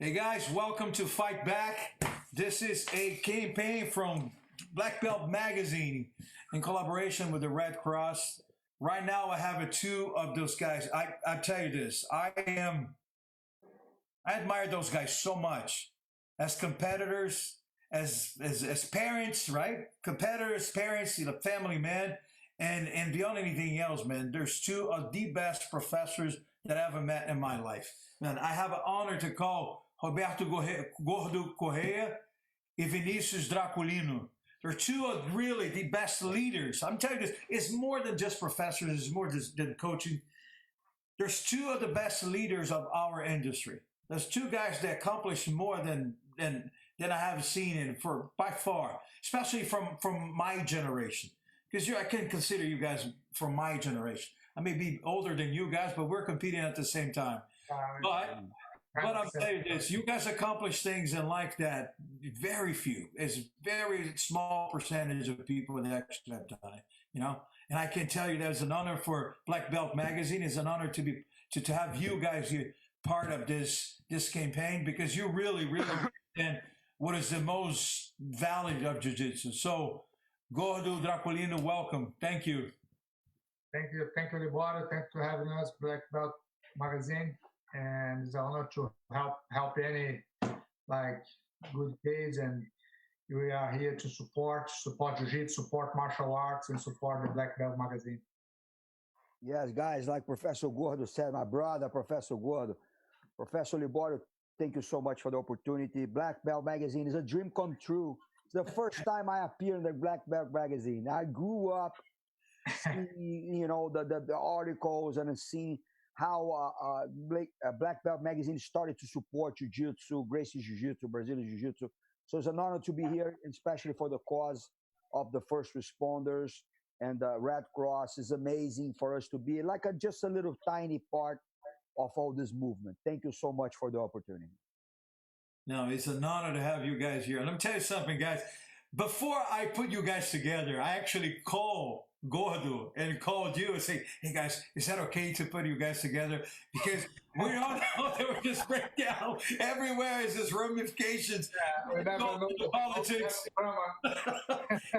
Hey guys, welcome to Fight Back. This is a campaign from Black Belt Magazine in collaboration with the Red Cross. Right now, I have two of those guys. I tell you this, I admire those guys so much as competitors, as parents, right? Competitors, parents, family man, and beyond anything else, man. There's two of the best professors that I ever met in my life. Man, I have an honor to call Roberto Gordo Correa and Vinicius Draculino. They're two of really the best leaders. I'm telling you this, it's more than just professors, it's more than coaching. There's two of the best leaders of our industry. There's two guys that accomplish more than I have seen in for by far, especially from my generation. Because I can consider you guys from my generation. I may be older than you guys, but we're competing at the same time. But I'm saying this, you guys accomplish things in life that very few, it's very small percentage of people that actually have done it. And I can tell you that it's an honor for Black Belt Magazine. It's an honor to have you guys here part of this campaign because you really understand what is the most valid of jiu-jitsu. So Gordo Draculino, welcome. Thank you. Thank you, Liborio. Thanks for having us, Black Belt Magazine, and it's an honor to help any like good kids. And we are here to support Jiu-Jitsu, support martial arts, and support the Black Belt Magazine. Yes, guys, like Professor Gordo said, my brother, Professor Gordo, Professor Liborio, thank you so much for the opportunity. Black Belt Magazine is a dream come true. It's the first time I appear in the Black Belt Magazine. I grew up seeing, the articles and seeing how Black Belt Magazine started to support Jiu-Jitsu, Gracie Jiu-Jitsu, Brazilian Jiu-Jitsu. So it's an honor to be here, especially for the cause of the first responders. And the Red Cross is amazing for us to be like just a little tiny part of all this movement. Thank you so much for the opportunity. No, it's an honor to have you guys here. Let me tell you something, guys. Before I put you guys together, I actually called Gordo and called you and say, hey guys, is that okay to put you guys together? Because we all know there was this breakdown everywhere. Is this ramifications? Politics.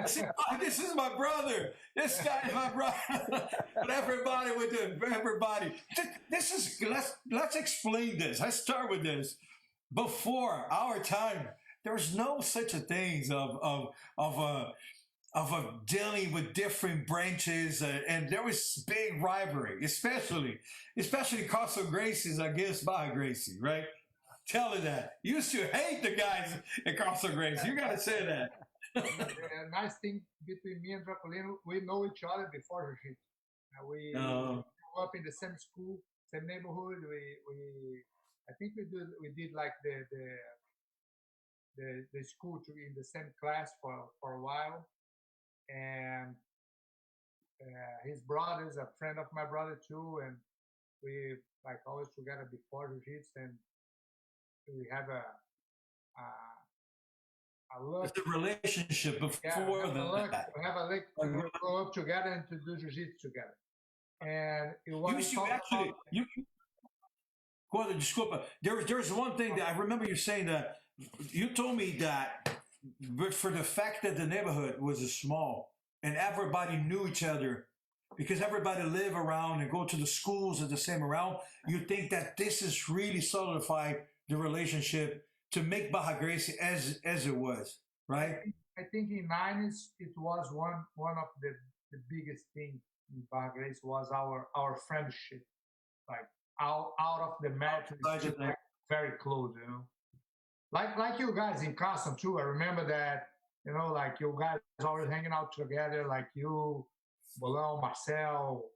See, this is my brother. This guy is my brother. But everybody with everybody. Let's explain this. Let's start with this. Before our time, there was no such a things of dealing with different branches, and there was big rivalry, especially Casa Gracie's against Baja Gracie, right? Tell her that. You used to hate the guys at Casa Gracie. You got to say that. The nice thing between me and Draculino, we know each other before Jiu-Jitsu. We grew up in the same school, same neighborhood. I think we did like the school in the same class for a while, and his brother is a friend of my brother too, and we like always together before Jiu-Jitsu, and we have a look. It's a relationship before that. We have a look to grow up together and to do Jiu-Jitsu together. And it was Gordo, desculpa. There's one thing that I remember you saying that you told me that, but for the fact that the neighborhood was small and everybody knew each other because everybody live around and go to the schools at the same around, you think that this is really solidified the relationship to make Baja Gracie as it was, right? I think in '90s it was one of the biggest things in Baja Gracie was our friendship, like out of the match, very close, Like you guys in Carson too. I remember that, like you guys always hanging out together, like you, Bolão, Marcel,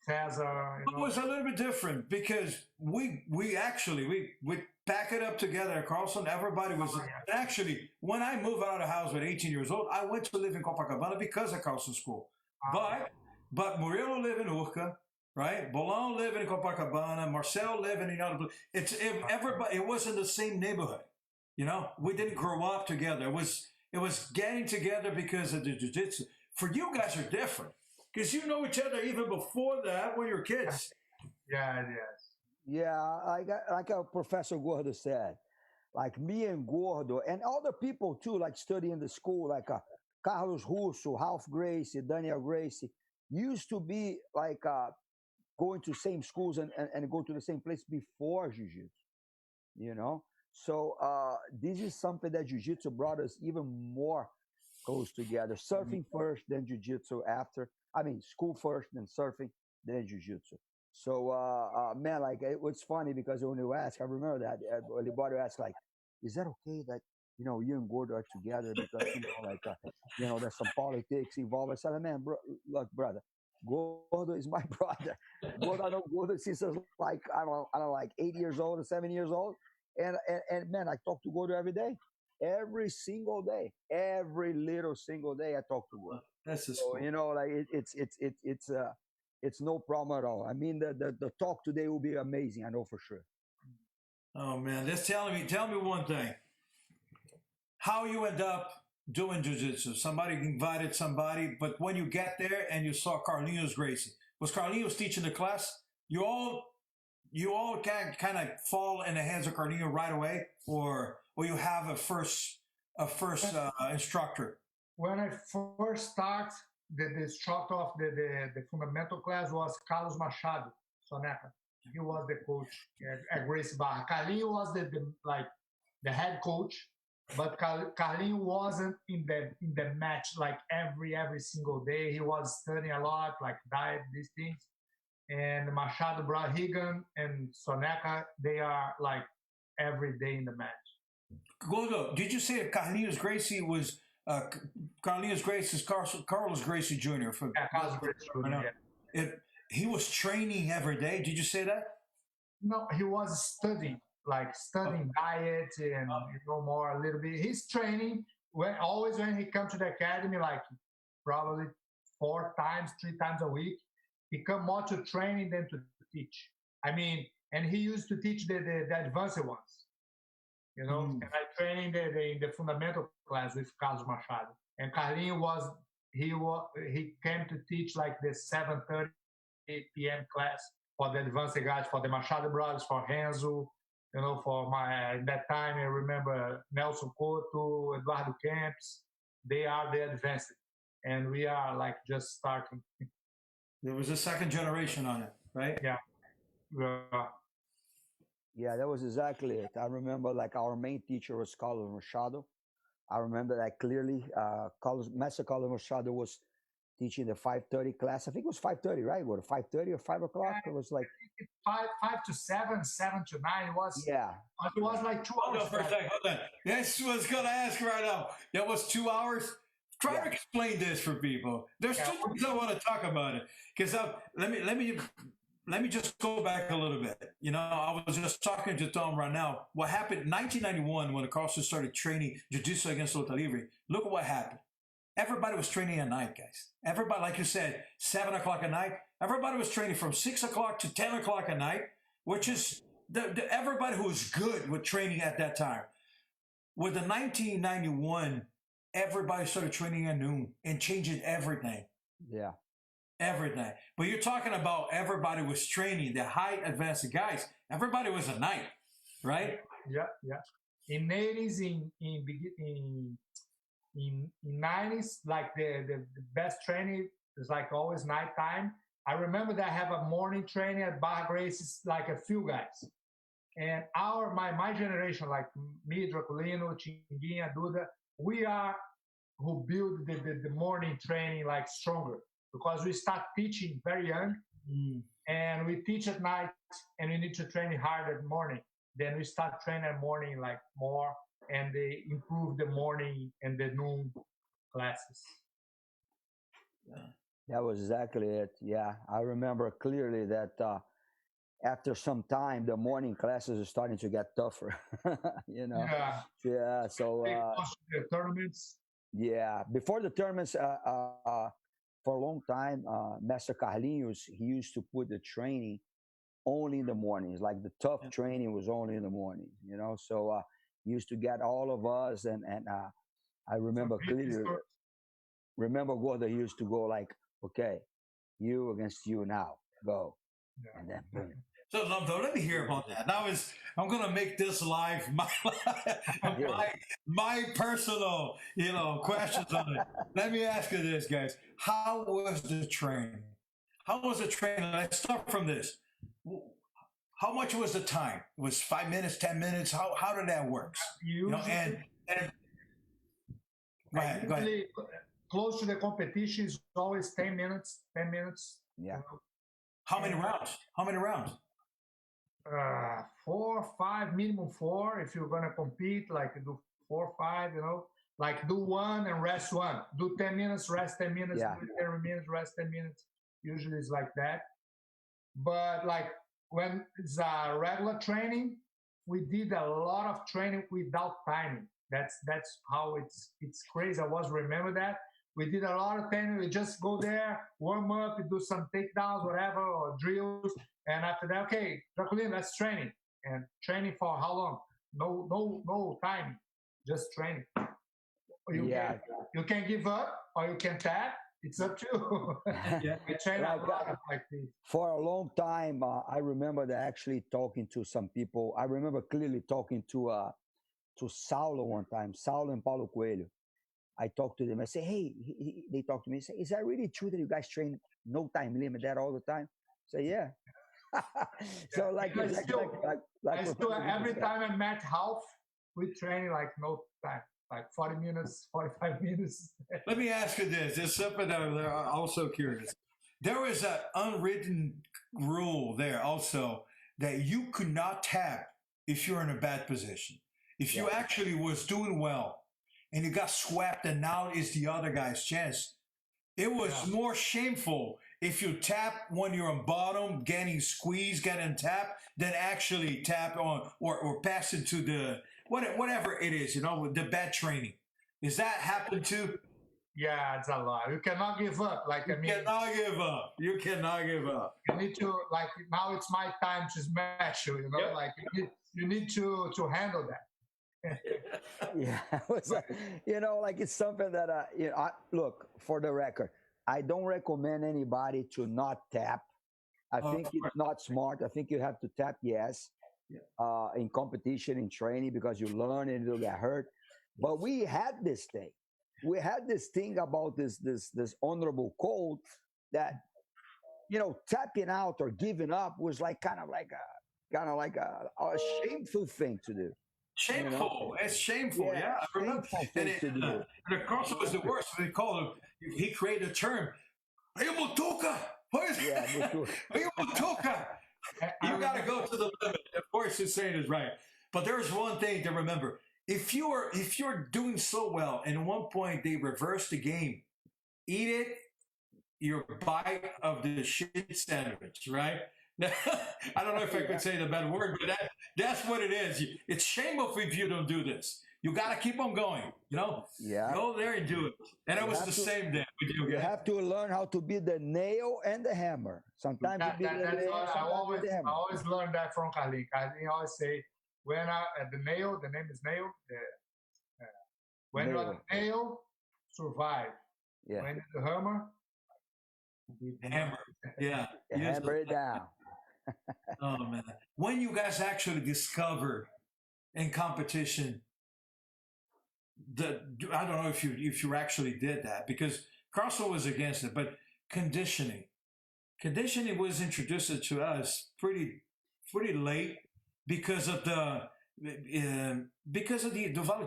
Cesar. It was a little bit different because we pack it up together at Carlson. Everybody was actually, when I moved out of the house at 18 years old, I went to live in Copacabana because of Carlson School. But Murilo lived in Urca, right? Bolão lived in Copacabana. Marcel lived in another. Everybody. It wasn't the same neighborhood. We didn't grow up together. It was getting together because of the jiu-jitsu. For you guys are different because you know each other even before that when you're kids. Yeah, yes. Yeah, like Professor Gordo said, like me and Gordo and other people too, like studying in the school, like Carlos Russo, Ralph Gracie, Daniel Gracie, used to be like going to same schools and go to the same place before jiu-jitsu, you know? So this is something that jiu-jitsu brought us even more close together. Surfing first, then jiu-jitsu after. I mean, school first, then surfing, then jiu-jitsu. So, man, like it was funny because when you ask, I remember that Liborio asked, like, "Is that okay that you and Gordo are together because like there's some politics involved?" I said, "Man, look, brother, Gordo is my brother. Gordo, I know Gordo since I was like I don't know, like 8 years old or 7 years old, and man, I talk to Gordo every day." Every single day, every little single day, I talk to Gordo. That's just So cool. like it's no problem at all. I mean, the talk today will be amazing. I know for sure. Oh man, just tell me one thing. How you end up doing jujitsu? Somebody invited somebody, but when you get there and you saw Carlinhos Gracie, was Carlinhos teaching the class? You all kind of fall in the hands of Carlinhos right away, or you have a first instructor. When I first start, the instructor of the fundamental class was Carlos Machado Soneca. He was the coach at Gracie Barra. Carlinho was like the head coach, but Carlinho wasn't in the match like every single day. He was studying a lot, like diet, these things. And Machado Brahigan and Soneca, they are like every day in the match. Gordo, did you say that Carlinhos Gracie was Carlinhos Gracie is Carlos Gracie Jr. from Yeah, Carlos Gracie, I know. yeah. He was training every day. Did you say that? No, he was studying, like studying diet and more a little bit. He's training when he comes to the academy, like probably 4 times, 3 times a week. He come more to training than to teach. I mean, and he used to teach the advanced ones, Mm. And I trained in the fundamental class with Carlos Machado. And Carlinho he came to teach like the 7:30 p.m. class for the advanced guys, for the Machado brothers, for Renzo, for my that time I remember Nelson Couto, Eduardo Camps. They are the advanced, and we are like just starting. There was a second generation on it, right? Yeah. Uh, Yeah, that was exactly it. I remember like our main teacher was Carlos Machado. I remember that clearly. Master Carlos Machado was teaching the 5:30 class. I think it was 5:30, right? What 5:30 or 5 o'clock? It was like five to seven, 7 to 9 yeah, it was like 2 Hold hours. on for a second. Hold on. This was going to ask right now. That was 2 hours. Try Yeah. to explain this for people. There's two things I want to talk about it because let me just go back a little bit. I was just talking to Tom right now. What happened in 1991 when Carlson started training jiu-jitsu against Luta Livre? Look at what happened. Everybody was training at night, guys. Everybody, like you said, 7 o'clock at night. Everybody was training from 6 o'clock to 10 o'clock at night, which is everybody who was good with training at that time. With the 1991, everybody started training at noon and changing everything. yeah. Everything. But you're talking about everybody was training, the high advanced guys. Everybody was at night, right? Yeah. In 80s, in 90s, like the best training is like always nighttime. I remember that I have a morning training at Bar Graces, like a few guys. And my generation, like me, Draculino, Chinguinha, Duda, we are who build the morning training like stronger because we start teaching very young and we teach at night and we need to train hard at morning. Then we start training at morning like more and they improve the morning and the noon classes. That was exactly it. Yeah, I remember clearly that after some time, the morning classes are starting to get tougher. Yeah. Yeah. So The tournaments. yeah, before the tournaments, for a long time, Master Carlinhos he used to put the training only in the mornings. Like the tough training was only in the morning. So he used to get all of us, and I remember clearly. Remember, Gordo used to go like, okay, you against you now, go, Yeah. and then boom. So let me hear about that. I'm gonna make this live my personal questions on it. Let me ask you this, guys. How was the training? How was the training? Let's start from this. How much was the time? It was 5 minutes, 10 minutes. How did that work? And go ahead. Go ahead. Usually, close to the competition is always 10 minutes. 10 minutes. Yeah. How many rounds? How many rounds? 4, 5, minimum 4. If you're gonna compete, like do 4, 5, like do 1 and rest 1. Do 10 minutes, rest 10 minutes. Yeah. Do 10 minutes, rest 10 minutes. Usually it's like that. But like when it's a regular training, we did a lot of training without timing. That's how it's crazy. I was remember that. We did a lot of training. We just go there, warm up, do some takedowns, whatever, or drills. And after that, okay, Draculino, that's training. And training for how long? No timing, just training. You can give up or you can tap. It's up to you. We train a lot like this. For a long time, I remember that actually talking to some people. I remember clearly talking to Saulo one time, Saulo and Paulo Coelho. I talked to them. I say, hey, they talk to me. Say, is that really true that you guys train no time limit that all the time? I say, yeah. So every time I met half, we train like no time, like 40 minutes, 45 minutes. Let me ask you this. It's something that I'm also curious. There was an unwritten rule there also that you could not tap if you're in a bad position. If you actually was doing well and you got swept and now it's the other guy's chance, it was more shameful if you tap when you're on bottom, getting squeezed, getting tapped, than actually tap on or pass into the whatever it is, the bad training. Is that happen too? Yeah, it's a lot. You cannot give up. You cannot give up. You cannot give up. You need to now it's my time to smash you. Like you need to handle that. Yeah, like it's something that look, for the record, I don't recommend anybody to not tap. I think it's not smart. I think you have to tap, yes, in competition, in training, because you learn and you'll get hurt. But we had this thing. We had this thing about this honorable code that tapping out or giving up was like kind of like a shameful thing to do. Shameful. It's shameful. Yeah, I remember. And the Corso was the worst. They called him. He created a term. Hey, Mutuka. Hey, Mutuka. You got to go to the limit. Of course, his saying is right. But there's one thing to remember. If you're doing so well, and at one point they reverse the game, eat it. Your bite of the shit sandwich, right? I don't know if I could say the bad word, but that's what it is. It's shameful if you don't do this. You got to keep on going, Yeah. Go there and do it. And it was the same then with you guys. You have to learn how to be the nail and the hammer. Sometimes you be the nail, I always learned that from Carlin. Carlin always say, when the nail, the name is nail. When you're the nail, survive. Yeah. When you're the hammer, hammer. Yeah. Hammer it down. Oh man! When you guys actually discovered in competition, I don't know if you actually did that, because Carson was against it, but conditioning was introduced to us pretty late because of the Vale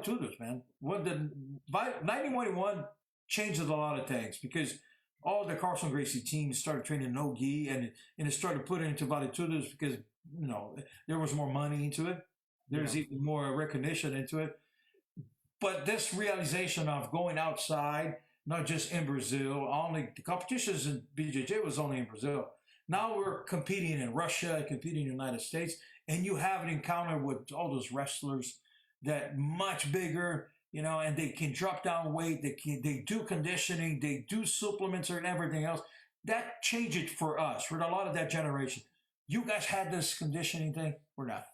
Tudos, man. When the 1991 changed a lot of things, because all the Carson Gracie teams started training no gi, and it started putting into Vale Tudos because there was more money into it. There's even more recognition into it. But this realization of going outside, not just in Brazil, only the competitions in BJJ was only in Brazil. Now we're competing in Russia, competing in the United States, and you have an encounter with all those wrestlers that much bigger, and they can drop down weight, they do conditioning, they do supplements and everything else. That changed it for us, for a lot of that generation. You guys had this conditioning thing or not?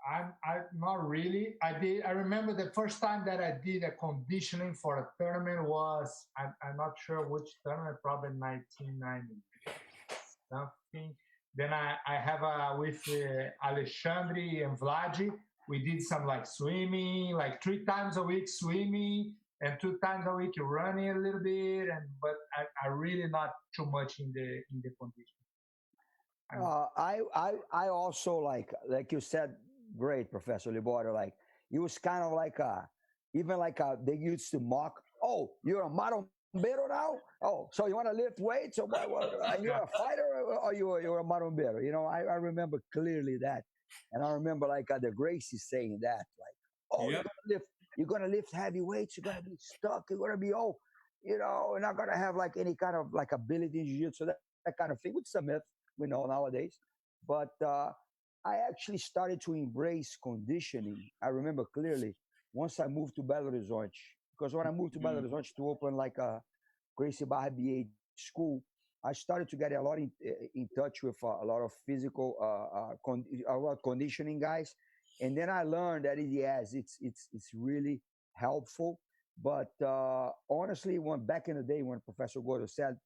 I'm not really. I remember the first time that I did a conditioning for a tournament was, I'm not sure which tournament, probably 1990 something. Then I have with Alexandre and Vladi, we did some like swimming, like 3 times a week swimming, and 2 times a week running a little bit. And but I really not too much in the condition. I also like you said, great, Professor Liborio. Like it was kind of like even like they used to mock. Oh, you're a marombero now. Oh, so you want to lift weights? Or you're a fighter, or you're a marombero? You know, I remember clearly that, and I remember like the Gracie saying that, like, oh, Yep. you're gonna lift heavy weights. You're gonna be stuck. You're gonna be you're not gonna have like any kind of like ability in jiu-jitsu, that kind of thing, which is a myth we know nowadays. But I actually started to embrace conditioning. I remember clearly once I moved to Belo Horizonte, because when I moved to Belo Horizonte to open like a Gracie Barra BA school, I started to get a lot in touch with a lot of physical, a lot of conditioning guys, and then I learned that yes, it's really helpful. But honestly, when back in the day when Professor Gordo said,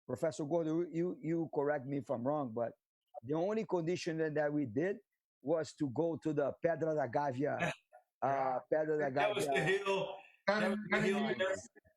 Professor Gordo, you correct me if I'm wrong, but the only conditioning that we did was to go to the Pedra da Gávea. Pedra da That was the Gávea. hill. That was the hill.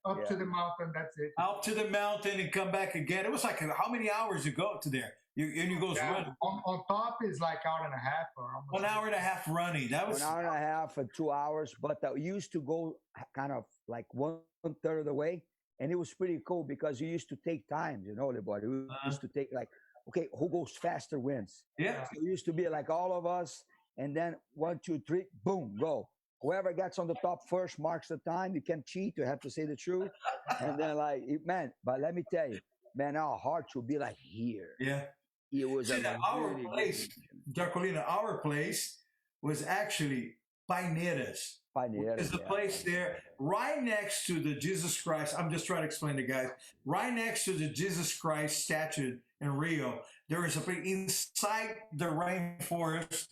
Up to the mountain, that's it. Out to the mountain and come back again. It was like how many hours you go to there? You goes running. On top is like hour and a half or almost 1 hour and a half running. That was 1 hour and a half and 2 hours, but we used to go kind of like one third of the way, and it was pretty cool because you used to take times, you know, Liborio. We used to take like, okay, who goes faster wins. Yeah. So it used to be like all of us, and then 1, 2, 3, boom, go. Whoever gets on the top first marks the time. You can't cheat. You have to say the truth. And then man, but let me tell you, man, our hearts will be like here. Yeah. It was our place, Draculino, our place was actually Paineiras. There's a place there right next to the Jesus Christ. I'm just trying to explain to guys. Right next to the Jesus Christ statue in Rio, there is a place inside the rainforest.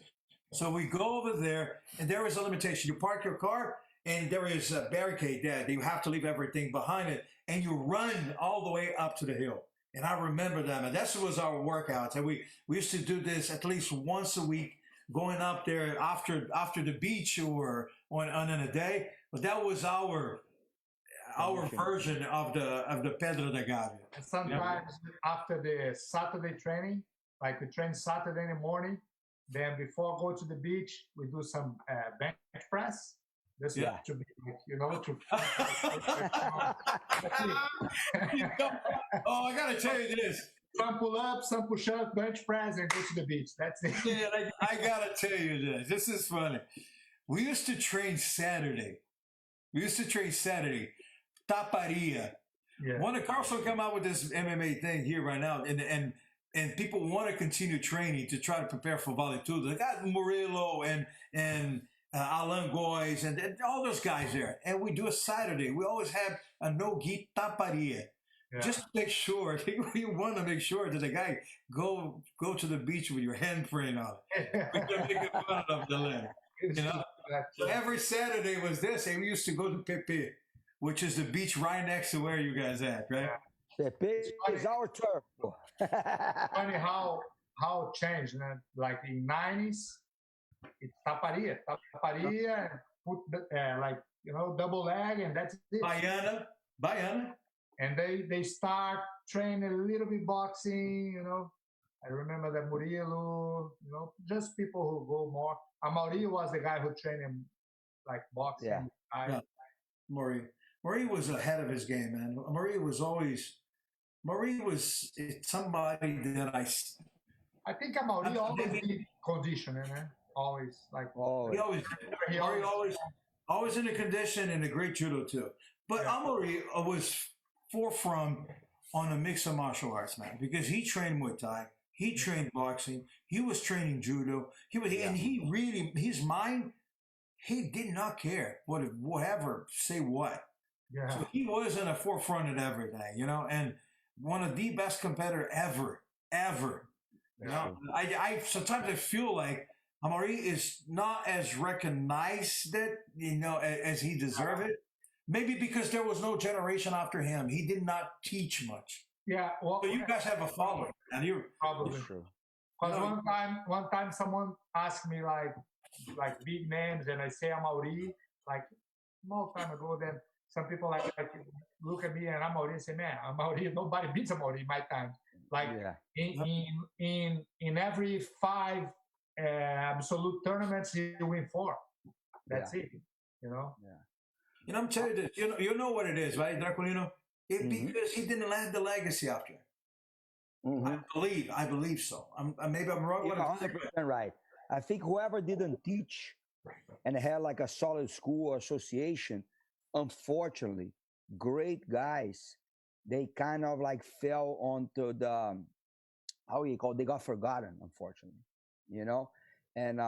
So we go over there, and there is a limitation. You park your car, and there is a barricade there. You have to leave everything behind it, and you run all the way up to the hill. And I remember that, man. That was our workouts. And we used to do this at least once a week, going up there after the beach or on a day. But that was our version of the Pedra da Gávea. And sometimes after the Saturday training, like we train Saturday in the morning, then before go to the beach, we do some bench press. Just to be, to. Oh, I gotta tell you this. Some pull up, some push up, bench press, and go to the beach. That's it. Yeah, I gotta tell you this. This is funny. We used to train Saturday. Taparia. Yeah. When the Carlson come out with this MMA thing here right now, and people want to continue training to try to prepare for Vale Tudo. They got Murillo and Alan Goys and all those guys there. And we do a Saturday. We always have a no-gi taparia. Yeah. Just to make sure, we want to make sure that the guy go to the beach with your handprint on it. We can make fun of the land. You know? So every Saturday was this, and we used to go to Pepe, which is the beach right next to where you guys at, right? Pepe is our turf. Funny how it changed. Like in 90s, it's taparia, and put double leg, and that's it. Baiana. And they start training a little bit boxing. I remember that Murillo. Just people who go more. Amaury was the guy who trained him like boxing. Yeah. Maury was ahead of his game, man. Maury was somebody that I think Amaury always did conditioning, man. Always always in the condition and a great judo too. But Amaury was forefront on a mix of martial arts, man, because he trained Muay Thai, he trained boxing, he was training judo. And he really, his mind, he did not care whatever say what. Yeah. So he was in the forefront of everything, and one of the best competitor ever. I sometimes I feel like Amaury is not as recognized as he deserved it. Maybe because there was no generation after him. He did not teach much. Yeah. Well, so you guys have a following, and you're probably true. Because one time someone asked me like big names, and I say Amauri, like small time ago. Then some people like look at me and Amauri and say, "Man, Amauri, nobody beats Amauri in my time." Like in every 5 absolute tournaments, he win 4. That's it. You know. Yeah. You know, I'm telling you this. You know what it is, right, Draculino? Because he didn't have the legacy after. I believe so. Maybe I'm wrong. You're 100% right. I think whoever didn't teach and had like a solid school or association, unfortunately, great guys, they kind of like fell onto the how you call it? They got forgotten, unfortunately. You know, and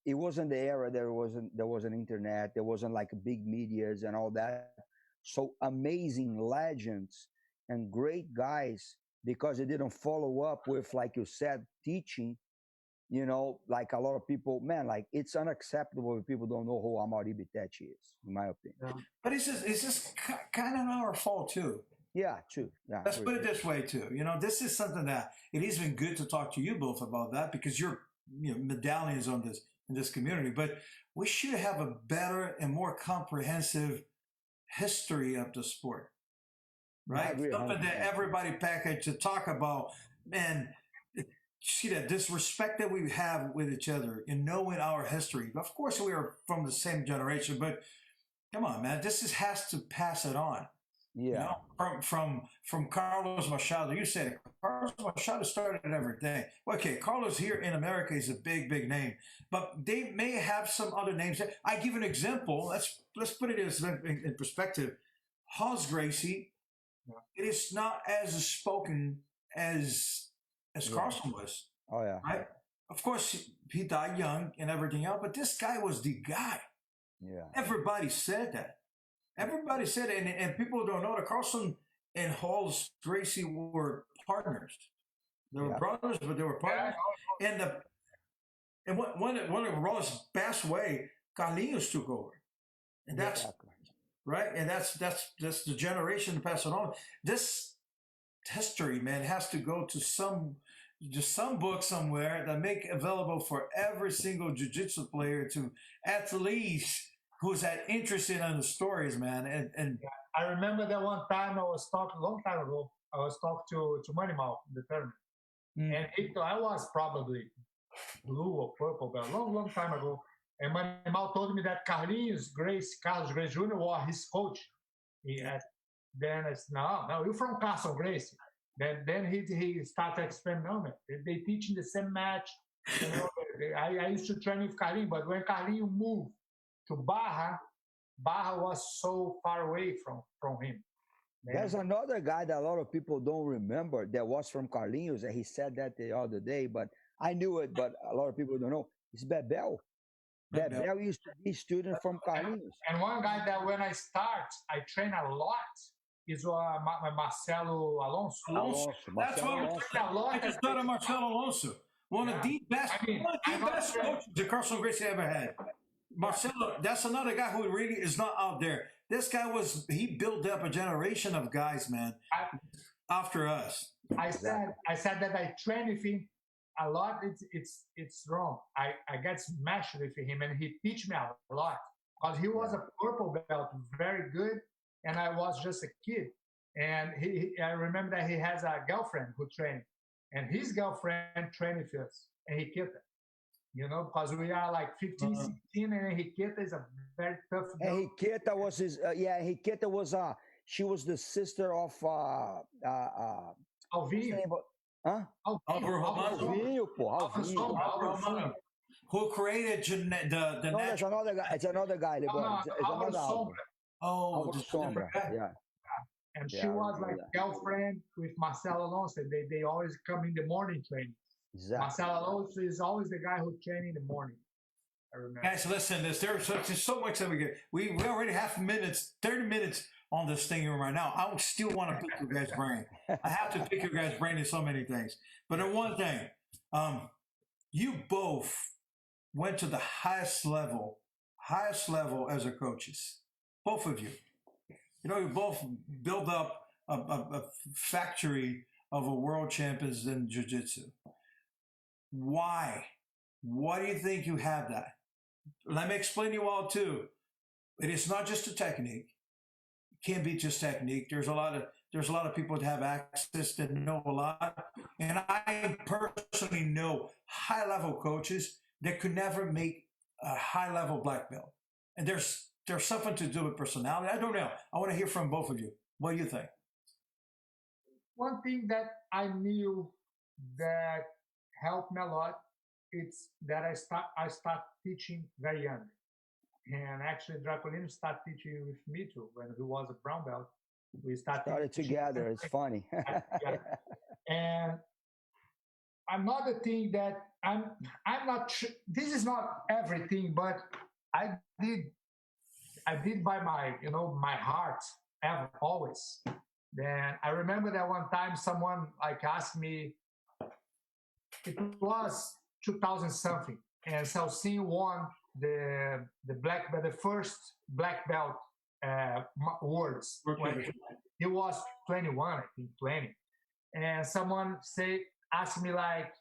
it wasn't the era there wasn't internet, there wasn't like big medias and all that. So amazing legends and great guys, because they didn't follow up with, like you said, teaching. You know, like a lot of people, man, like it's unacceptable if people don't know who Amaury Bitetti is, in my opinion. Yeah. But it's just kind of our fault too. Yeah, true. Yeah, let's put it this way too. You know, this is something that it has been good to talk to you both about that, because you're medallions on this in this community. But we should have a better and more comprehensive history of the sport, right? Something that everybody packaged to talk about. Man, see that disrespect that we have with each other and knowing our history. Of course, we are from the same generation, but come on, man, has to pass it on. Yeah. You know, from Carlos Machado. You said it. Carlos Machado started everything. Okay, Carlos here in America is a big name, but they may have some other names. I give an example. Let's put it in perspective. Hans Gracie, it is not as spoken as Carlson was. Oh yeah. Right? Of course, he died young and everything else, but this guy was the guy. Yeah. Everybody said that. Everybody said it, and people don't know that Carlson and Hall's Gracie were partners. They were brothers, but they were partners. And when Ross passed away, Carlinhos took over, and that's right. And that's the generation to pass it on. This history, man, has to go to some book somewhere that make available for every single jiu-jitsu player to at least. Who's that interested in the stories, man? And I remember that one time I was talking a long time ago. I was talking to Manimal in the tournament, and I was probably blue or purple, but a long time ago. And Manimal told me that Carlos Grace Jr. was his coach. Then I said, no, you're from Castle Grace. Then he started explaining, no, man, they teach in the same match. You know, I used to train with Carlinhos, but when Carlinhos moved to Barra was so far away from him. There's another guy that a lot of people don't remember that was from Carlinhos, and he said that the other day, but I knew it, but a lot of people don't know. It's Bebel. Bebel used to be a student from Carlinhos. And one guy that when I train a lot is Marcelo Alonso. That's what I just thought of Marcelo Alonso. One of the best coaches that Carlson Gracie ever had. Marcelo, that's another guy who really is not out there. This guy he built up a generation of guys, man, after us. I said that I train with him a lot. It's wrong. I get smashed with him, and he teach me a lot because he was a purple belt, very good, and I was just a kid. And I remember that he has a girlfriend who trained, and his girlfriend trained with us, and he killed her. You know, because we are like 15, 16, and Henriqueta is a very tough girl. Henriqueta was Henriqueta was she was the sister of Alvinho. Alvinho, who created the no, there's another guy. It's another guy. Sombra. Yeah. And she was like girlfriend with Marcelo Alonso. They always come in the morning training. Exactly. Marcelo Alonso is always the guy who trains in the morning. I remember. Guys, listen, there's so much that we get. We already have 30 minutes on this thing right now. I would still want to pick your guys' brain. I have to pick your guys' brain in so many things. But in one thing, you both went to the highest level as a coaches. Both of you. You know, you both built up a factory of a world champions in jiu-jitsu. Why? Why do you think you have that? Let me explain to you all too. It is not just a technique. It can't be just technique. There's a lot of people that have access that know a lot, and I personally know high level coaches that could never make a high level black belt. And there's something to do with personality. I don't know. I want to hear from both of you. What do you think? One thing that I knew that helped me a lot, it's that I start teaching very young. And actually Draculino started teaching with me too when he was a brown belt. We started Started teaching together. It's funny. together. And another thing that I'm not sure, this is not everything, but I did I did by my my heart ever always. Then I remember that one time someone like asked me, it was 2000 something, and Celcin won the first black belt words when he was 21, I think 20, and someone asked me like,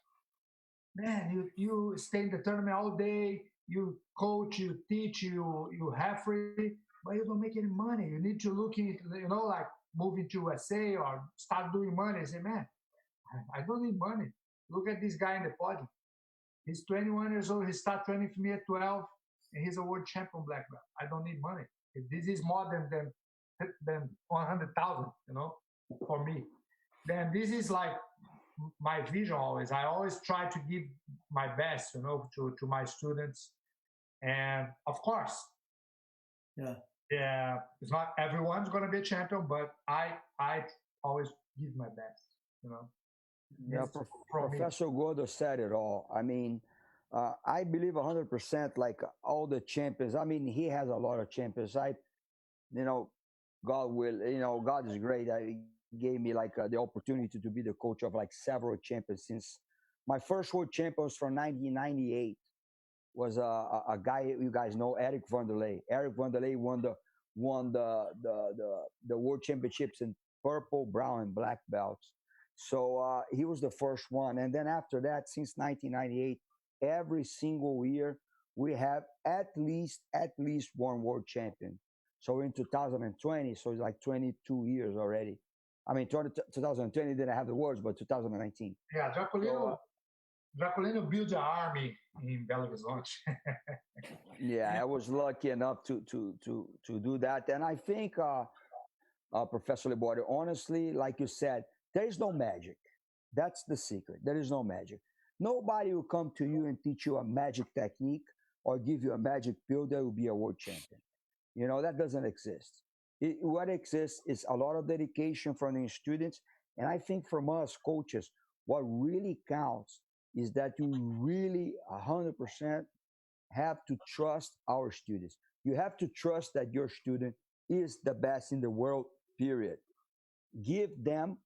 man, you stay in the tournament all day, you coach, you teach, you have free, but you don't make any money. You need to look into, like moving to USA or start doing money. I say, man, I don't need money. Look at this guy in the podium. He's 21 years old. He started training for me at 12, and he's a world champion black belt. I don't need money. This is more than 100,000, for me. Then this is like my vision always. I always try to give my best, to my students. And of course, yeah, it's not everyone's going to be a champion, but I always give my best, Yeah, Professor Gordo said it all. I mean, I believe 100% like all the champions. I mean, he has a lot of champions. You know, God will, God is great. I gave me like the opportunity to be the coach of like several champions since my first world champions from 1998 was a guy you guys know, Eric Vanderlei. Eric Vanderlei won the world championships in purple, brown, and black belts. So he was the first one, and then after that, since 1998, every single year we have at least one world champion. So in 2020, so it's like 22 years already. I mean, 2020 didn't have the words, but 2019. Yeah, Draculino built an army in Belo Horizonte. Yeah, I was lucky enough to do that, and I think, Professor Liborio, honestly, like you said, there is no magic. That's the secret. There is no magic. Nobody will come to you and teach you a magic technique or give you a magic pill that will be a world champion. That doesn't exist. What exists is a lot of dedication from the students. And I think from us coaches, what really counts is that you really 100% have to trust our students. You have to trust that your student is the best in the world, period. Give them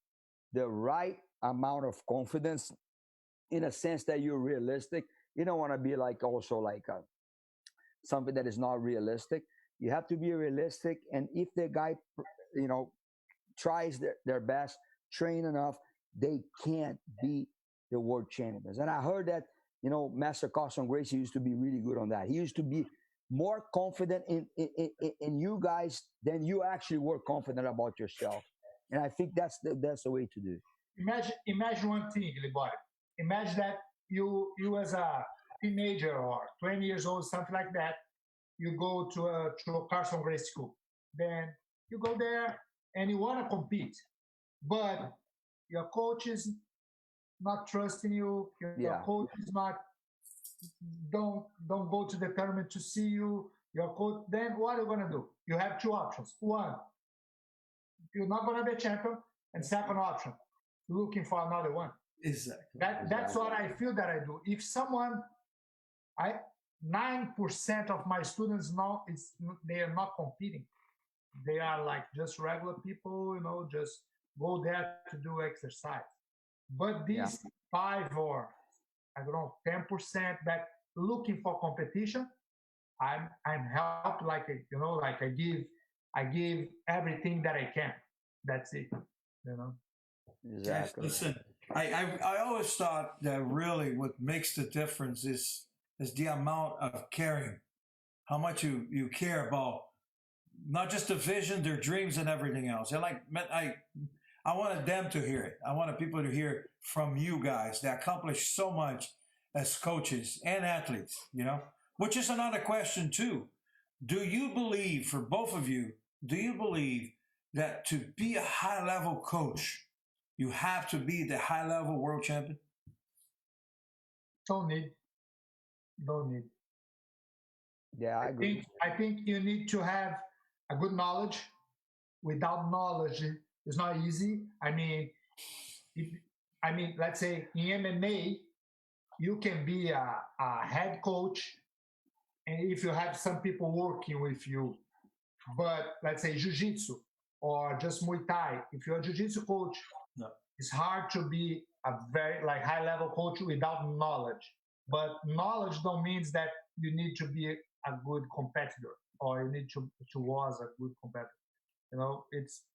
the right amount of confidence in a sense that you're realistic. You don't want to be like also like something that is not realistic. You have to be realistic. And if the guy, tries their best, train enough, they can't be the world champions. And I heard that, Master Carson Gracie used to be really good on that. He used to be more confident in you guys than you actually were confident about yourself. And I think that's the way to do it. Imagine one thing, Liborio. Imagine that you as a teenager or 20 years old, something like that, you go to a Carson Gracie school. Then you go there and you want to compete, but your coach is not trusting you. Your coach is not don't go to the tournament to see you. Your coach. Then what are you gonna do? You have two options. One, you're not gonna be a champion, and second option, looking for another one. Exactly. That's what I feel that I do. If someone, 9% of my students now they are not competing. They are like just regular people, just go there to do exercise. But these 5 or I don't know 10% that looking for competition, I'm helped like I give everything that I can. That's it. Exactly. Listen, I always thought that really what makes the difference is the amount of caring, how much you care about not just the vision, their dreams, and everything else. And like, man, I wanted them to hear it. I wanted people to hear from you guys that accomplish so much as coaches and athletes. Which is another question too. Do you believe, for both of you, do you believe that to be a high level coach, you have to be the high level world champion? Don't need. Don't need. Yeah, I agree. I think you need to have a good knowledge. Without knowledge, it's not easy. Let's say in MMA, you can be a head coach, and if you have some people working with you, but let's say jiu-jitsu or just Muay Thai, if you're a jiu-jitsu coach, No. it's hard to be a very high level coach without knowledge. But knowledge don't means that you need to be a good competitor or you need to was a good competitor.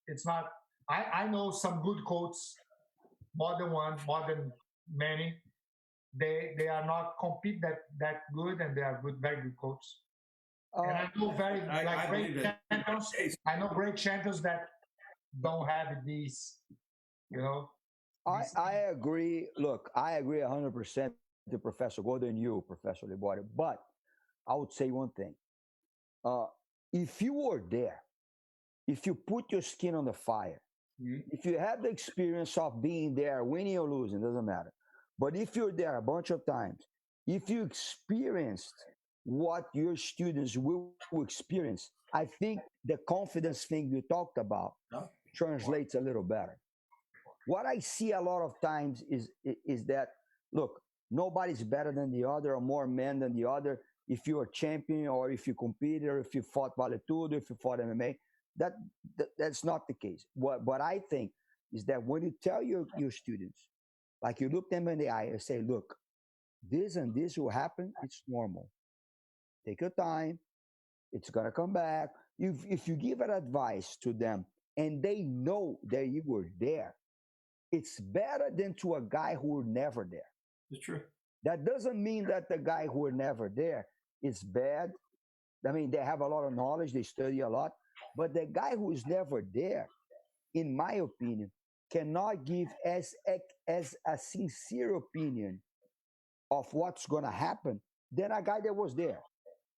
It's not. I know some good coaches, more than one, more than many. They are not compete that good, and they are very good coaches. And I know great champions. I know great champions that don't have these. I agree. Look, I agree 100% to Professor Gordo and you, Professor Liborio. But I would say one thing. If you were there, if you put your skin on the fire, if you have the experience of being there, winning or losing, doesn't matter. But if you're there a bunch of times, if you experienced what your students will experience, I think the confidence thing you talked about translates a little better. What I see a lot of times is that, look, nobody's better than the other or more men than the other. If you're a champion or if you competed or if you fought Vale Tudo, if you fought MMA, that's not the case. What I think is that when you tell your students, like you look them in the eye and say, look, this and this will happen, it's normal. Take your time. It's going to come back. If you give an advice to them and they know that you were there, it's better than to a guy who were never there. It's true. That doesn't mean that the guy who were never there is bad. I mean, they have a lot of knowledge, they study a lot, but the guy who is never there, in my opinion, cannot give as a sincere opinion of what's going to happen than a guy that was there.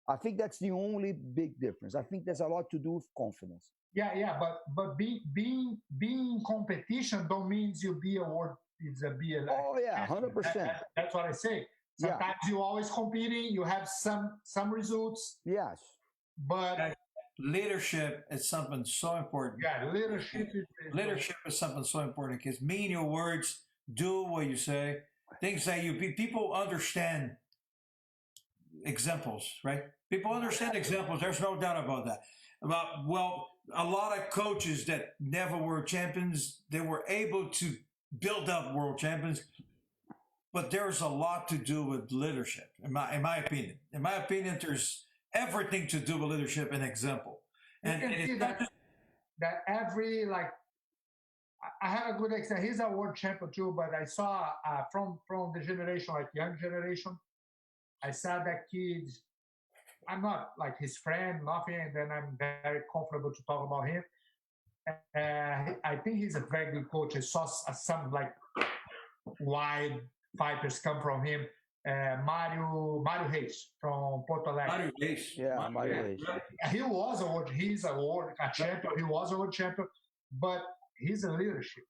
I think that's the only big difference. I think there's a lot to do with confidence. Yeah, but being in competition don't means you be a world. It's a be a. Oh yeah, 100%. That's what I say. Sometimes you're always competing. You have some results. Yes, but leadership is something so important. Yeah, leadership is something so important because mean your words, do what you say. Things that people understand examples, right? People understand examples. There's no doubt about that. A lot of coaches that never were champions, they were able to build up world champions, but there's a lot to do with leadership, in my opinion. In my opinion, there's everything to do with leadership and example. And it's that every I have a good example. He's a world champion too, but I saw from the generation, like young generation, I saw that kid. I'm not like his friend, nothing, and then I'm very comfortable to talk about him. I think he's a very good coach. I saw some wide fighters come from him. Magalhaes from Porto Alegre. Magalhaes. He was a champion. He was a world champion, but he's a leadership.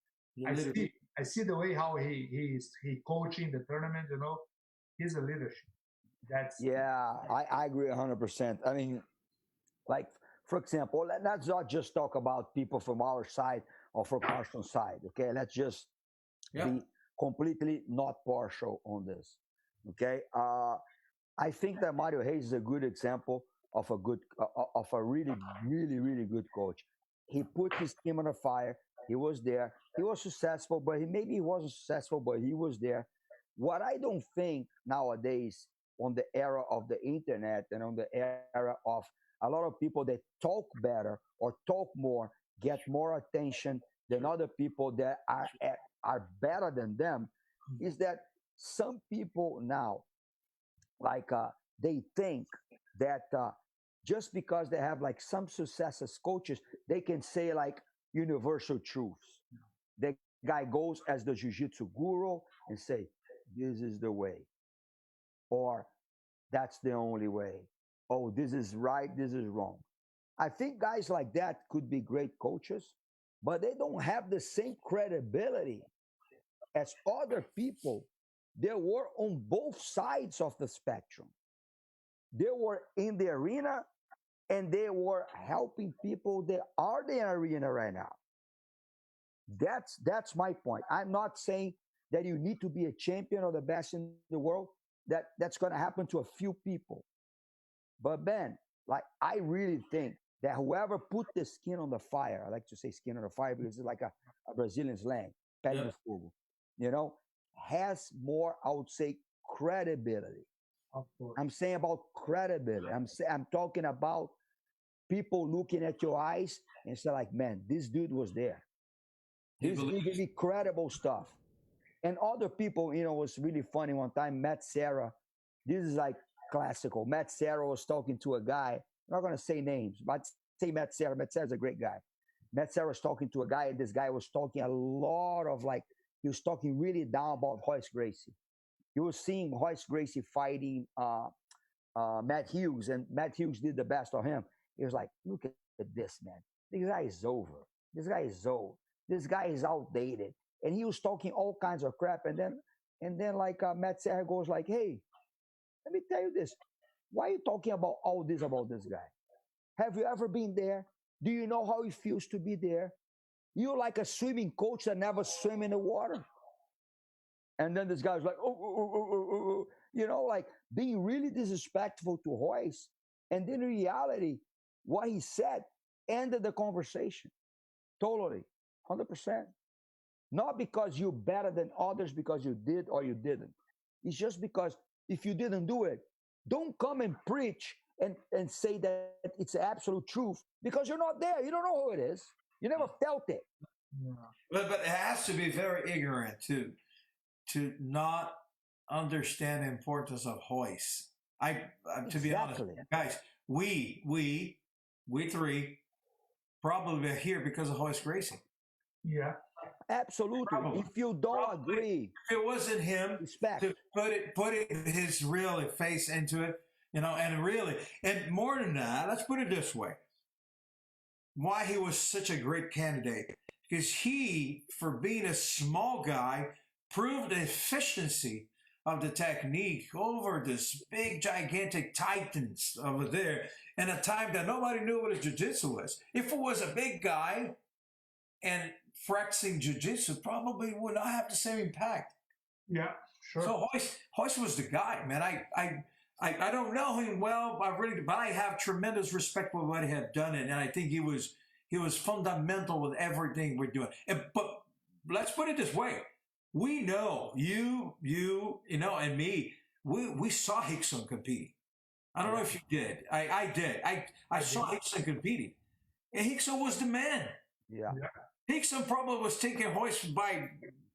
I see the way how he coaching the tournament. He's a leadership. I agree 100%. I mean, like for example, let's not just talk about people from our side or from partial side. Okay, let's just be completely not partial on this. Okay, I think that Magalhaes is a good example of a really, really, really good coach. He put his team on the fire. He was there. He was successful, but maybe he wasn't successful, but he was there. What I don't think nowadays, on the era of the internet and on the era of a lot of people that talk better or talk more, get more attention, than other people that are better than them is that some people now, like they think that just because they have like some success as coaches, they can say like universal truths. The guy goes as the jiu-jitsu guru and say, this is the way, or that's the only way. Oh, this is right, this is wrong. I think guys like that could be great coaches, but they don't have the same credibility as other people. They were on both sides of the spectrum. They were in the arena and they were helping people that are in the arena right now. That's my point. I'm not saying that you need to be a champion or the best in the world. That's going to happen to a few people. But Ben, like I really think that whoever put the skin on the fire, I like to say skin on the fire because it's like a Brazilian slang, pele no fogo, you know, has more, I would say, credibility. Of course. I'm saying about credibility. I'm talking about people looking at your eyes and say like, man, this dude was there. He's giving me credible stuff. And other people, you know, was really funny one time. Matt Serra, this is like classical. Matt Serra was talking to a guy. I'm not going to say names, but say Matt Serra. Matt Serra's a great guy. Matt Serra was talking to a guy, and this guy was talking a lot of like, he was talking really down about Royce Gracie. He was seeing Royce Gracie fighting Matt Hughes, and Matt Hughes did the best of him. He was like, look at this, man. This guy is over. This guy is old. This guy is outdated. And he was talking all kinds of crap. And then like Matt Serra goes like, hey, let me tell you this. Why are you talking about all this about this guy? Have you ever been there? Do you know how it feels to be there? You're like a swimming coach that never swam in the water. And then this guy's like, you know, like being really disrespectful to Royce. And then in reality, what he said ended the conversation. Totally. 100%. Not because you're better than others because you did or you didn't. It's just because if you didn't do it, don't come and preach and say that it's absolute truth because you're not there. You don't know who it is. You never felt it. Yeah. But it has to be very ignorant to not understand the importance of hoist. To be honest, guys, we three probably are here because of hoist racing. Yeah. Absolutely. Probably. If you don't agree, if it wasn't him respect. to put his real face into it, you know, and more than that, let's put it this way: why he was such a great candidate because he, for being a small guy, proved the efficiency of the technique over this big, gigantic titans over there in a time that nobody knew what his jiu-jitsu was. If it was a big guy and practicing jiu-jitsu, probably would not have the same impact. Yeah, sure. So Hoist was the guy, man. I don't know him well, but I have tremendous respect for what he had done, and I think he was fundamental with everything we're doing. But let's put it this way: we know you know, and me. We saw Hickson competing. I don't know if you did. I did. I saw Hickson competing, and Hickson was the man. Yeah. Hickson probably was taking Hoist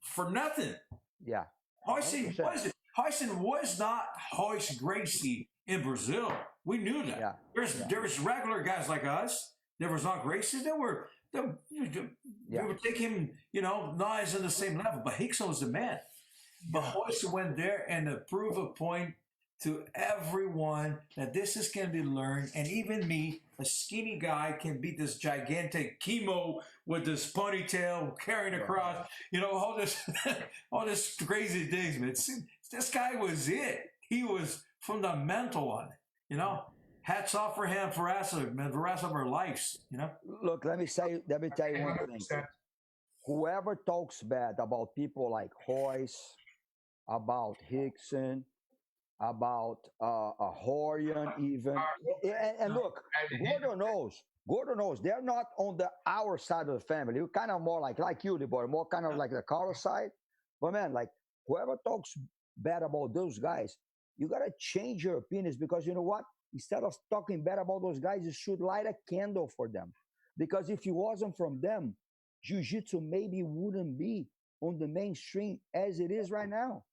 for nothing. Yeah. Hoist was not Hoist Gracie in Brazil. We knew that. Yeah. There was regular guys like us. There was not Gracies. They would take him, you know, not as in the same level. But Hickson was the man. But Hoist went there and to prove a point to everyone that this can be learned. And even me, a skinny guy, can beat this gigantic chemo with this ponytail carrying across, you know, all this crazy things, man. This guy was it. He was fundamental on it, you know. Hats off for him for us, man, the rest of our lives, you know. Look, let me tell you one thing. Whoever talks bad about people like Royce, about Hickson, about Horian even. And look, Gordo knows they're not on our side of the family. We're kind of more like you, Liborio, more kind of like the Carlos side. But man, like whoever talks bad about those guys, you got to change your opinions because you know what? Instead of talking bad about those guys, you should light a candle for them. Because if it wasn't from them, jiu-jitsu maybe wouldn't be on the mainstream as it is right now,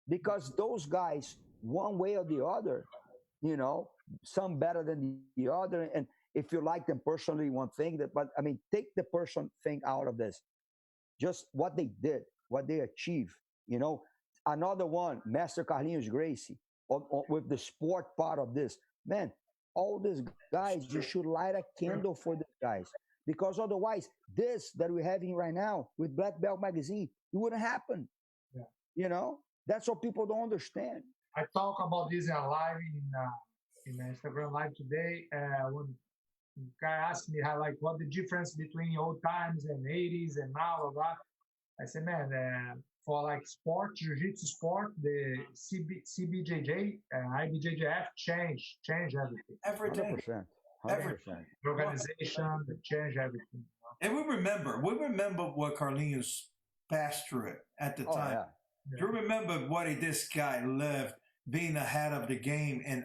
because those guys, one way or the other, you know, some better than the other. And if you like them personally, one thing that, but I mean, take the person thing out of this. Just what they did, what they achieved. You know, another one, Master Carlinhos Gracie, with the sport part of this. Man, all these guys, you should light a candle for these guys, because otherwise, this that we're having right now with Black Belt Magazine, it wouldn't happen. Yeah. You know, that's what people don't understand. I talk about this in a live in Instagram live today. When the guy asked me how, like, what the difference between old times and 80s and now, blah, blah. I said, man, for like sport, jiu-jitsu sport, the CBJJ and IBJJF changed everything. Everything. 100%. 100%. Everything. The organization, they changed everything. And we remember what Carlinhos passed through it at the time. Yeah. Do you remember what this guy lived being ahead of the game, and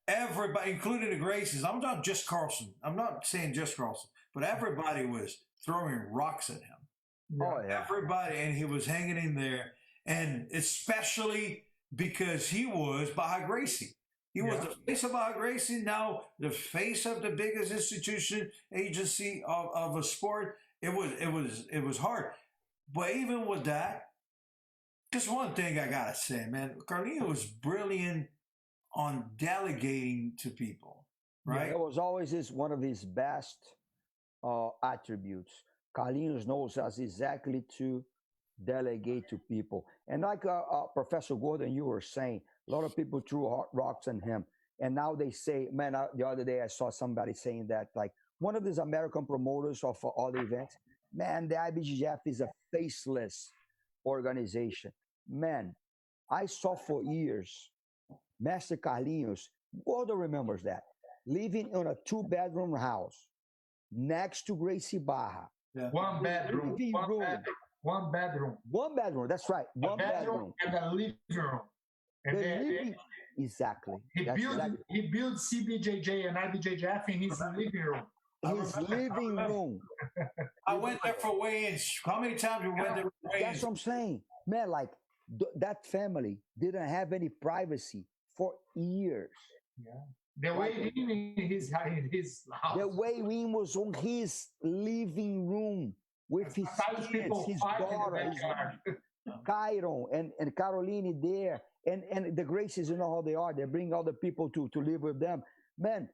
everybody, including the Gracies. I'm not just Carlson. I'm not saying just Carlson, but everybody was throwing rocks at him. Oh, yeah. Everybody, and he was hanging in there, and especially because he was Baja Gracie. He was the face of Baja Gracie, now the face of the biggest institution, agency of a sport. It was hard. But even with that, just one thing I gotta say, man, Carlino was brilliant on delegating to people, right? It was always one of his best attributes. Carlinhos knows us exactly to delegate to people. And like Professor Gordon, you were saying, a lot of people threw rocks at him. And now they say, man, the other day I saw somebody saying that, like, one of these American promoters of all the events, man, the IBJJF is a faceless organization. Man, I saw for years, Master Carlinhos, Gordo remembers that, living in a 2-bedroom house next to Gracie Barra. Yeah. One bedroom. One bedroom. That's right. One bedroom. And a living room. And exactly. He built CBJJ and IBJJF in his living room. His living room. I went there for weigh-ins. How many times you went there for weigh-ins? That's what I'm saying. Man, like, that family didn't have any privacy for years. Yeah. The way in his house. The way in was on his living room with his kids, his daughter, Cairo and Caroline there, and the Gracies, you know how they are. They bring other people to live with them. Man,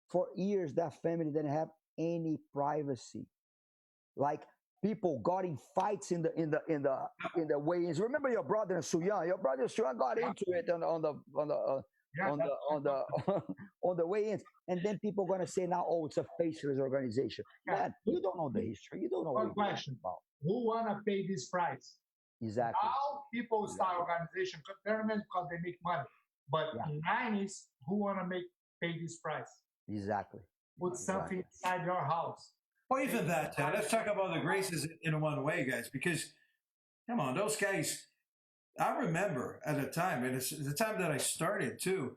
for years that family didn't have any privacy. Like, people got in fights in the weigh-ins. Remember your brother Suyan? Your brother Suyan got into it on the weigh-ins, and then people are gonna say now, oh, it's a faceless organization. Man, you don't know the history. You don't know what question about. Who wanna pay this price? Exactly. Now people start organization tournaments because they make money, but in 90s, who wanna pay this price? Exactly. Put something inside your house. Or even that. Let's talk about the Gracies in one way, guys, because come on, those guys. I remember at the time, and it's the time that I started too.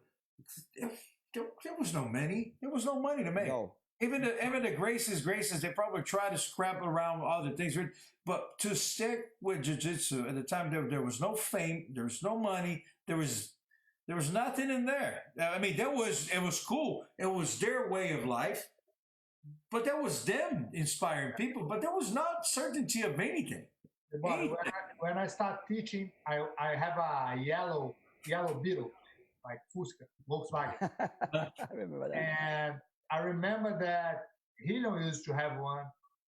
There was no money. There was no money to make. No. Even the Gracies, they probably tried to scrap around other things, but to stick with jiu-jitsu at the time, there was no fame, there was no money, there was nothing in there. I mean, it was cool. It was their way of life, but that was them inspiring people. But there was not certainty of anything. When I start teaching, I have a yellow Beetle, like Fusca, Volkswagen. I remember that. And I remember that Helium used to have one,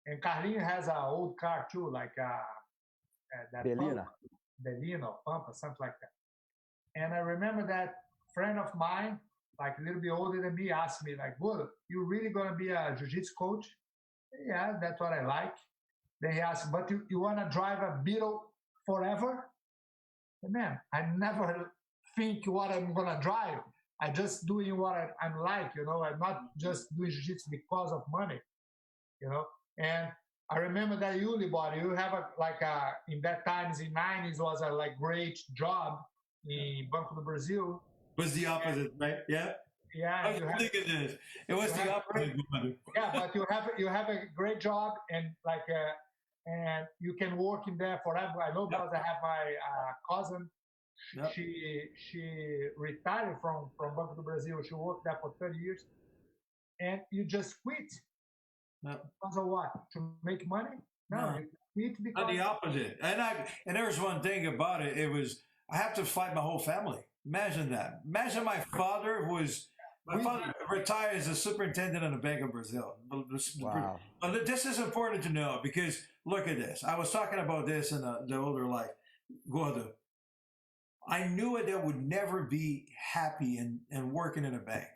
and Carlinhos has an old car too, like that Belina, Pampa, something like that. And I remember that friend of mine, like a little bit older than me, asked me, like, "Well, you really gonna be a jiu-jitsu coach?" Yeah, that's what I like. Then he asked, "But you wanna drive a Beetle forever?" And man, I never think what I'm gonna drive. I just doing what I'm like, you know. I'm not just doing jiu-jitsu because of money, you know. And I remember that you, Liborio, you have in that times in 90s was a great job in Banco do Brasil. Was the opposite, right? Yeah. Yeah, I was thinking this. It was you the have great, opposite. Gordo. yeah, but you have a great job and like and you can work in there forever. I know Yep. because I have my cousin. Yep. She retired from Banco do Brasil. She worked there for 30 years, and you just quit Yep. because of what? To make money? No, No. you quit Not because the opposite. And there's one thing about it. It was I have to fight my whole family. Imagine that. Imagine my father was my we father retired as a superintendent in the Bank of Brazil. Wow. But this is important to know because look at this. I was talking about this in the older life. Gordo, I knew it. I would never be happy in working in a bank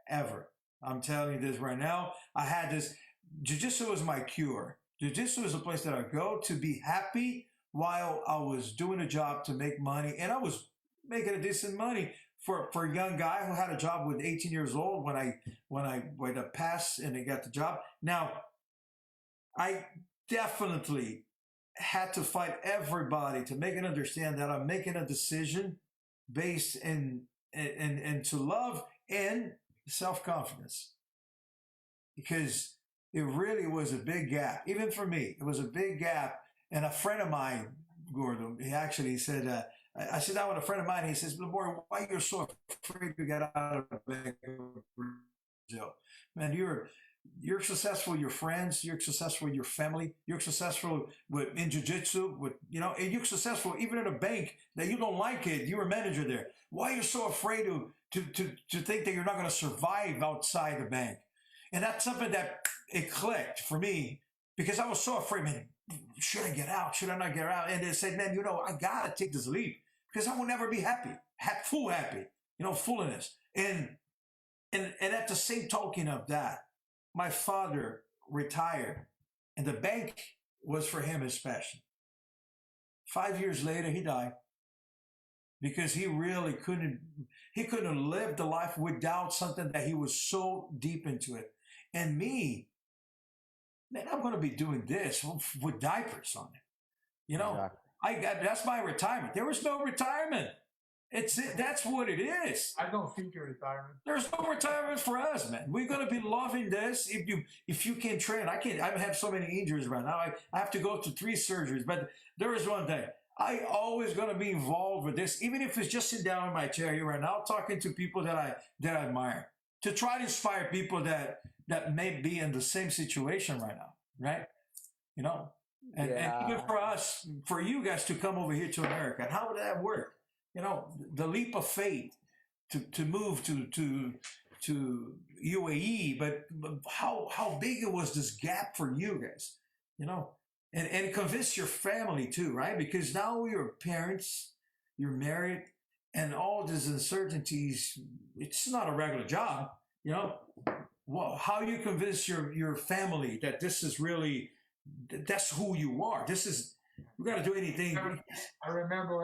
ever. I'm telling you this right now. I had this. Jiu-jitsu was my cure. Jiu-jitsu is a place that I go to be happy while I was doing a job to make money, and I was making a decent money for a young guy who had a job with 18 years old when I passed and I got the job. Now I definitely had to fight everybody to make it understand that I'm making a decision based in to love and self-confidence because it really was a big gap. Even for me, it was a big gap. And a friend of mine, Gordo, he actually said, I sit down with a friend of mine. He says, Liborio, why you're so afraid to get out of Brazil? Man, you're successful with your friends, you're successful with your family, you're successful in jiu-jitsu, and you're successful even in a bank that you don't like it. You're a manager there. Why are you so afraid to think that you're not going to survive outside the bank? And that's something that it clicked for me because I was so afraid, man, should I get out? Should I not get out? And they said, man, I got to take this leap because I will never be happy, full happy, fullness. And at the same token of that, my father retired and the bank was for him his passion. 5 years later, he died because he really couldn't live the life without something that he was so deep into it. And me, man, I'm going to be doing this with diapers on it. Exactly. That's my retirement. There was no retirement. That's what it is. I don't think you're retirement. There's no retirement for us, man. We're gonna be loving this. If you can train, I have so many injuries right now. I have to go to 3 surgeries. But there is one thing. I always gonna be involved with this, even if it's just sitting down in my chair here right now, talking to people that I admire, to try to inspire people that may be in the same situation right now, right? And even for us, for you guys to come over here to America, how would that work? The leap of faith to move to UAE, but how big it was this gap for you guys, and convince your family too, right? Because now you're parents, you're married, and all these uncertainties, it's not a regular job, Well, how you convince your family that this is really, that's who you are. You got to do anything. I remember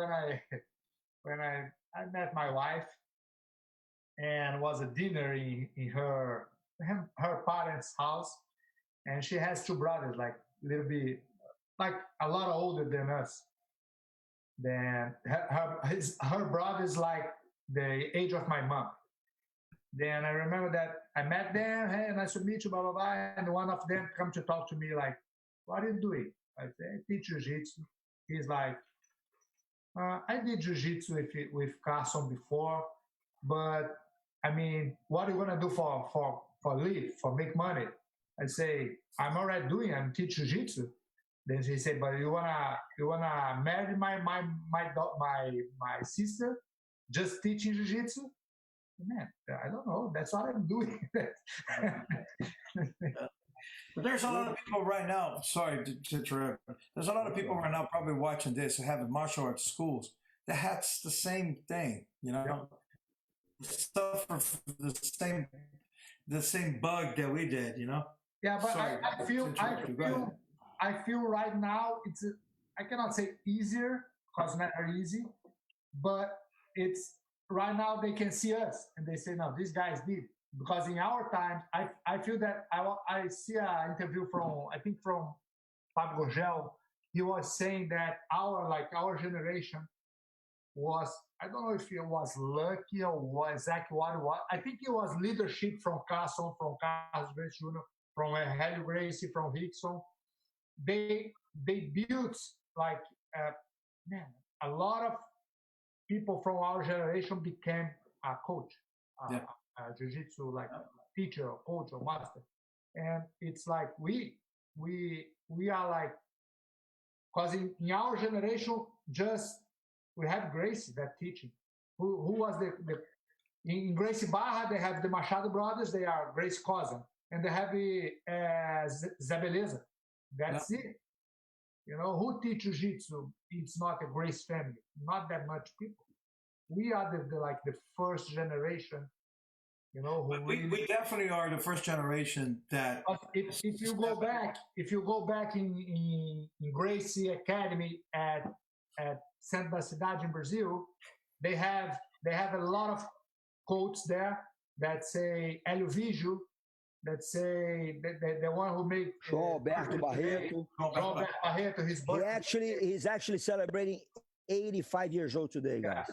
when I met my wife and was a dinner in her parents' house, and she has 2 brothers, like a little bit, like a lot older than us. Then her brother's like the age of my mom. Then I remember that I met them, hey, nice to meet you, blah blah blah, and one of them come to talk to me like, what are you doing? I say, I teach jiu-jitsu. He's like, I did jiu-jitsu with Carson before, but I mean, what are you gonna do for live, for make money? I say, I'm already doing. I'm teach jiu-jitsu. Then she said, but you wanna marry my sister, just teaching jiu-jitsu? Man, I don't know. That's what I'm doing. But there's a lot of people right now. Sorry to interrupt. There's a lot of people right now probably watching this who have martial arts schools. That's the same thing, Suffer the same bug that we did, Yeah, but Sorry, I feel right now I cannot say easier because it's not easy, but it's right now they can see us and they say, no, these guys did. Because in our times, I feel that I see an interview from Fábio Gurgel. He was saying that our generation, was, I don't know if it was lucky or what exactly what it was. I think it was leadership from Castle, from Carlos Grace Jr., from Helio Gracie, from Hickson. They built like man, a lot of people from our generation became a coach, a jiu-jitsu like teacher or coach or master, and it's like we are like, because in our generation just we have Gracie that teaching. Who was the in Gracie Barra they have the Machado brothers, they are Grace cousin, and they have Zabeleza. That's it. You know, who teach jiu-jitsu? It's not a Grace family, not that much people. We are the first generation, you know. Who we definitely are the first generation that. If you go back in Gracie Academy at Santa Cidade in Brazil, they have a lot of quotes there that say Hélio Vigio, that say the one who made Roberto Barreto. Roberto Barreto, his birthday. He's actually celebrating 85 years old today, guys.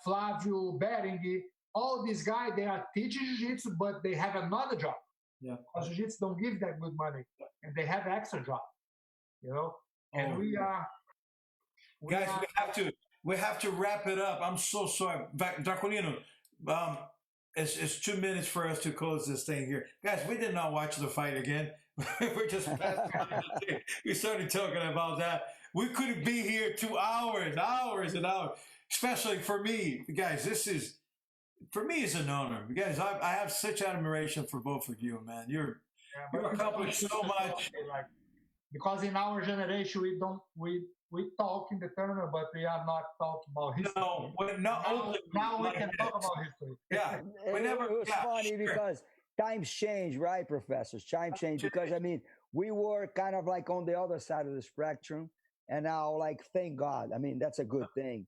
Flávio Berengue, all these guys, they are teaching jiu-jitsu, but they have another job. Yeah. Because jiu-jitsu don't give that good money, and they have extra job. You know, and we have to wrap it up. I'm so sorry, Draculino. It's 2 minutes for us to close this thing here, guys. We did not watch the fight again. We're just we started talking about that. We could be here 2 hours, hours and hours. Especially for me, guys. This is for me is an honor, guys. I have such admiration for both of you, man. You're accomplished so much. Like, because in our generation, we talk in the tournament, but we are not talking about history. No, now we can talk about history. Yeah, it was funny because times change, right, professors? Times change because I mean we were kind of like on the other side of the spectrum, and now like thank God. I mean that's a good thing.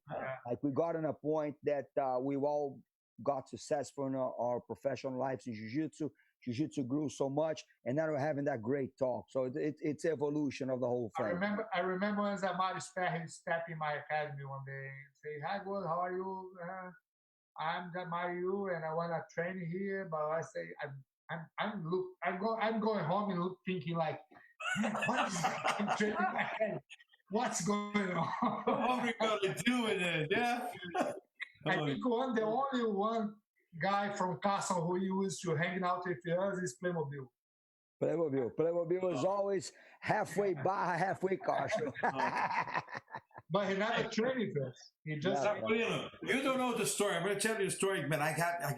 Like we got on a point that we all got successful in our professional lives in jiu-jitsu. Jiu-jitsu grew so much, and now we're having that great talk. So it's evolution of the whole thing. I remember when Zamari Sperry stepped in my academy one day and say, "Hi, Gordo, how are you? I'm Zamari, and I want to train here." But I say, I'm going home and thinking like, what is I'm training my head? What's going on? What are we gonna do with it? Yeah. I think the only one guy from Castle who used to hang out with us is Playmobil. Playmobil is always halfway Barra, halfway Castro. But he never trained with us. He just you don't know the story. I'm going to tell you the story, man.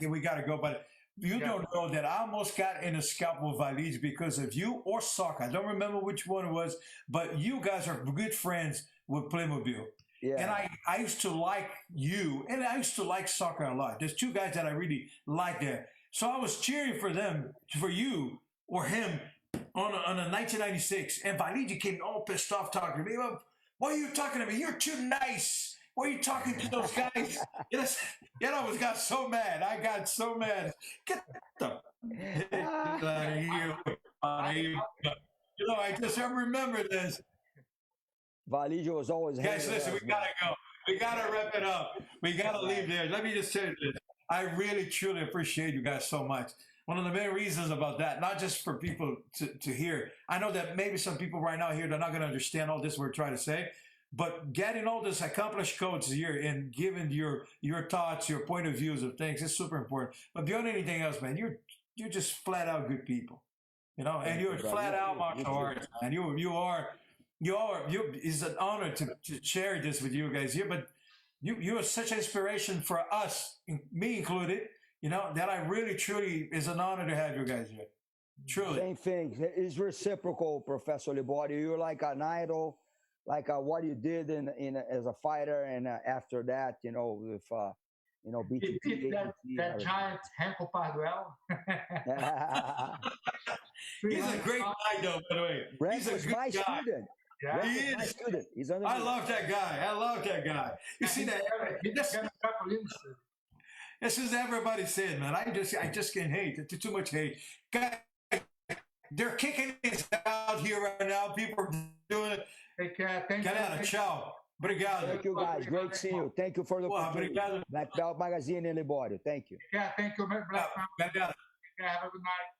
We got to go, but you don't know that I almost got in a scalp with Valide because of you or Soccer. I don't remember which one it was, but you guys are good friends with Playmobil. Yeah. And I used to like you, and I used to like Soccer a lot. There's two guys that I really like there. So I was cheering for them, for you or him on a 1996. And Valide came all pissed off talking to me. Why are you talking to me? You're too nice. Why are you talking to those guys? I got so mad. I got so mad. Get the out of here. I remember this. Valide was always. Guys, listen, we gotta go. We gotta wrap it up. We gotta leave there. Let me just say this. I really, truly appreciate you guys so much. One of the main reasons about that, not just for people to hear. I know that maybe some people right now here, they're not going to understand all this we're trying to say, but getting all this accomplished codes here and giving your thoughts, your point of views of things is super important. But beyond anything else, man, you're just flat out good people, and you're flat out martial arts, man. It's an honor to share this with you guys here, but you are such an inspiration for us, me included, that I really, truly is an honor to have you guys here. Truly. Same thing. It's reciprocal, Professor Liborio. You're like an idol, like what you did in as a fighter, and after that, with BTT. That giant Henko Parduel. He's a great guy, though, by the way. He's a good guy. Student. Yeah. He is. He's I love that guy. You see that? This is everybody saying, man. I just can't hate. It's too much hate. Guys, they're kicking it out here right now. People are doing it. Take care. Thank you. Ciao. Obrigado. Thank you, guys. Great to see you. Thank you for the Porra, opportunity. obrigado. Black Belt Magazine and Liborio. Thank you. Yeah, thank you, Black. Obrigado. Have a good night.